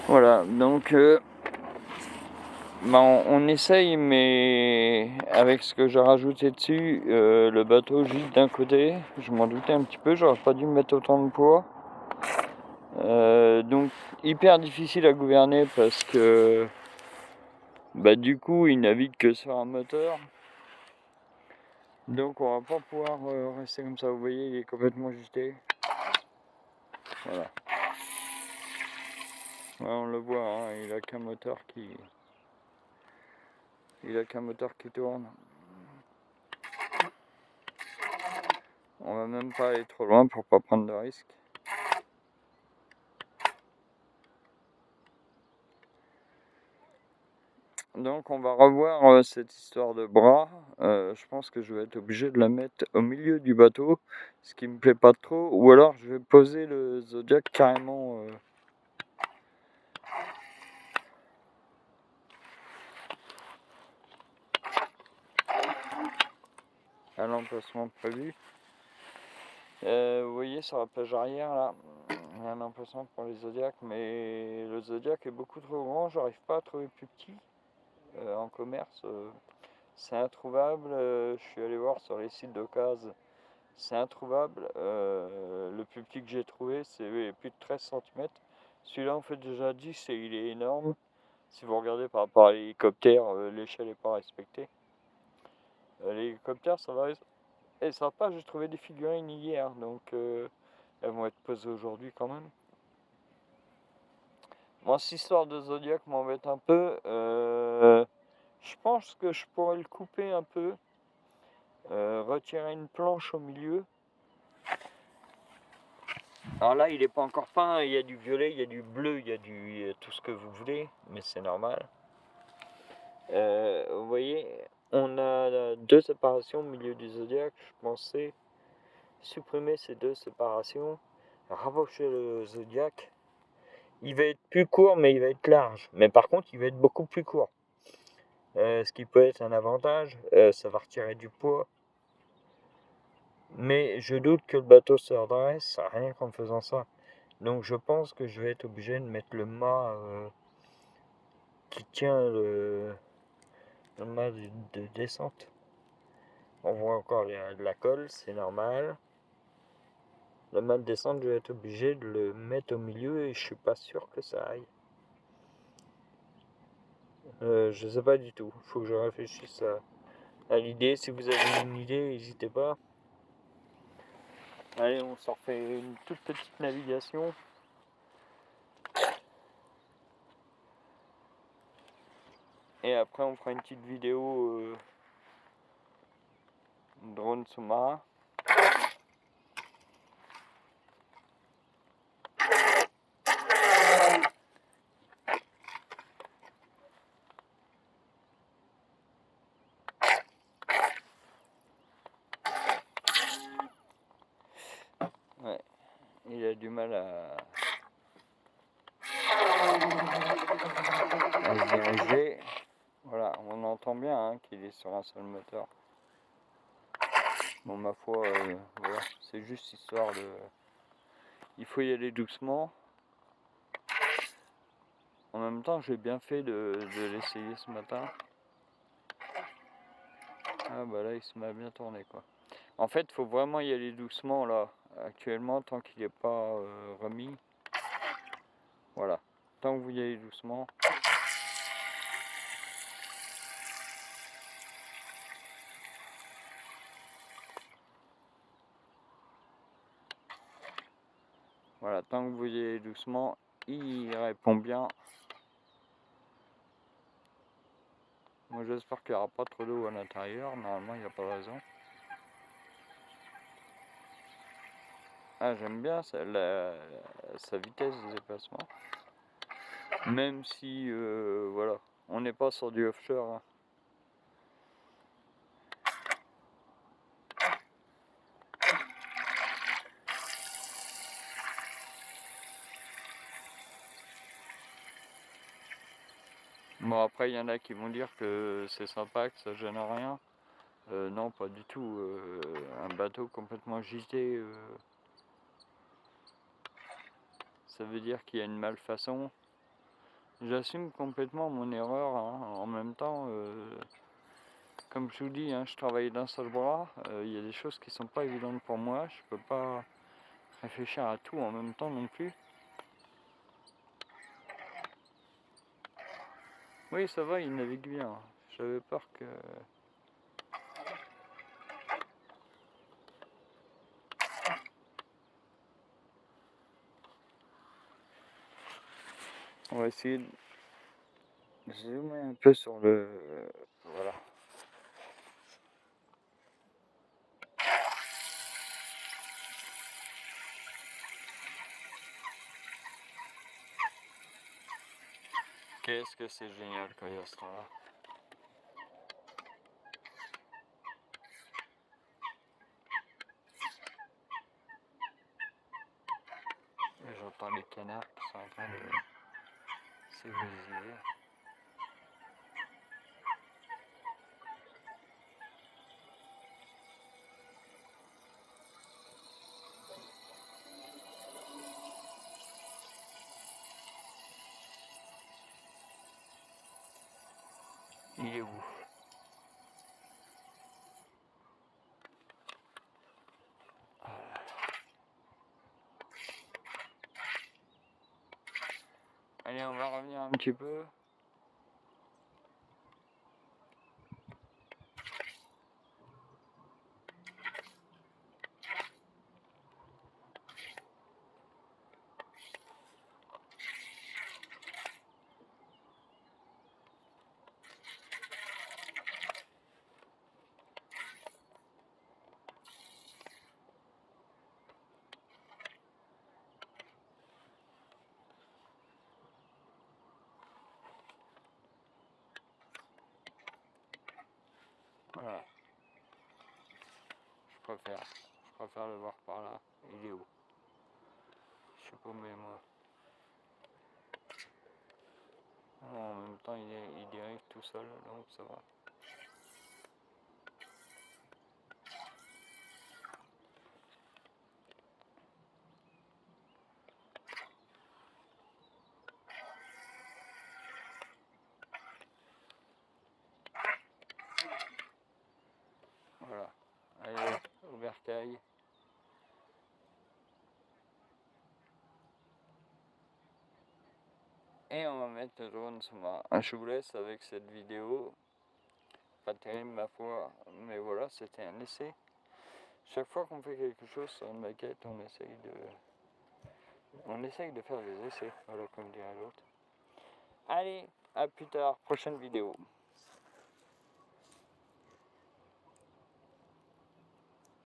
Voilà, donc on essaye, mais avec ce que j'ai rajouté dessus, le bateau gîte d'un côté, je m'en doutais un petit peu, j'aurais pas dû mettre autant de poids. Donc hyper difficile à gouverner parce que du coup il navigue que sur un moteur. Donc on va pas pouvoir rester comme ça, vous voyez, il est complètement gîté. Voilà. Ouais, on le voit, hein, il a qu'un moteur qui tourne. On va même pas aller trop loin pour pas prendre de risques. Donc on va revoir cette histoire de bras. Je pense que je vais être obligé de la mettre au milieu du bateau, ce qui me plaît pas trop. Ou alors je vais poser le Zodiac carrément à l'emplacement prévu. Vous voyez sur la plage arrière là, il y a un emplacement pour les Zodiacs, mais le Zodiac est beaucoup trop grand, j'arrive pas à trouver plus petit en commerce. C'est introuvable, je suis allé voir sur les sites d'occasion, c'est introuvable. Le plus petit que j'ai trouvé, c'est plus de 13 cm. Celui-là, en fait, déjà 10 et il est énorme. Si vous regardez par rapport à l'hélicoptère, l'échelle n'est pas respectée. L'hélicoptère, ça va. Et sympa, j'ai trouvé des figurines hier, donc elles vont être posées aujourd'hui quand même. Moi, cette histoire de Zodiac m'embête un peu. Je pense que je pourrais le couper un peu, retirer une planche au milieu. Alors là, il n'est pas encore peint, il y a du violet, il y a du bleu, il y a tout ce que vous voulez, mais c'est normal. Vous voyez, on a deux séparations au milieu du Zodiac. Je pensais supprimer ces deux séparations, rapprocher le Zodiac. Il va être plus court, mais il va être large. Mais par contre, il va être beaucoup plus court. Ce qui peut être un avantage, ça va retirer du poids. Mais je doute que le bateau se redresse, rien qu'en faisant ça. Donc je pense que je vais être obligé de mettre le mât qui tient le mât de descente. On voit encore de la colle, c'est normal. Le mât de descente, je vais être obligé de le mettre au milieu et je suis pas sûr que ça aille. Je sais pas du tout. Il faut que je réfléchisse à l'idée. Si vous avez une idée, n'hésitez pas. Allez, on s'en refait une toute petite navigation. Et après, on fera une petite vidéo drone sous-marin. Ouais, il a du mal à se diriger. Voilà, on entend bien hein, qu'il est sur un seul moteur. Bon, ma foi, voilà, c'est juste histoire de... Il faut y aller doucement. En même temps, j'ai bien fait de l'essayer ce matin. Ah bah là, il se met à bien tourner quoi. En fait, il faut vraiment y aller doucement là, actuellement, tant qu'il n'est pas remis. Voilà, tant que vous y allez doucement. Voilà, tant que vous y allez doucement, il répond bien. Moi j'espère qu'il n'y aura pas trop d'eau à l'intérieur, normalement il n'y a pas de raison. Ah j'aime bien sa vitesse de déplacement. Même si voilà, on n'est pas sur du offshore. Hein. Bon après il y en a qui vont dire que c'est sympa, que ça gêne rien. Non pas du tout. Un bateau complètement gîté, ça veut dire qu'il y a une malfaçon. j'assume complètement mon erreur, hein. En même temps, comme je vous dis, hein, je travaille d'un seul bras, il y a des choses qui sont pas évidentes pour moi, je peux pas réfléchir à tout en même temps non plus. Oui, ça va, il navigue bien. J'avais peur que... On va essayer de zoomer un peu sur le... Voilà. Qu'est-ce que c'est génial quand il y a ce temps-là. Et j'entends les canards qui sont en train de s'égosiller. Il est où? Allez, on va revenir un petit peu. Voilà. Je préfère le voir par là. Il est où? Je sais pas, mais moi. En même temps, il dérive tout seul, donc ça va. Voilà. Allez, au bercail. Et on va mettre le drone sur moi. Je vous laisse avec cette vidéo. Pas terrible ma foi, mais voilà, c'était un essai. Chaque fois qu'on fait quelque chose sur une maquette, on essaye de faire des essais, voilà, comme dirait l'autre. Allez, à plus tard, prochaine vidéo.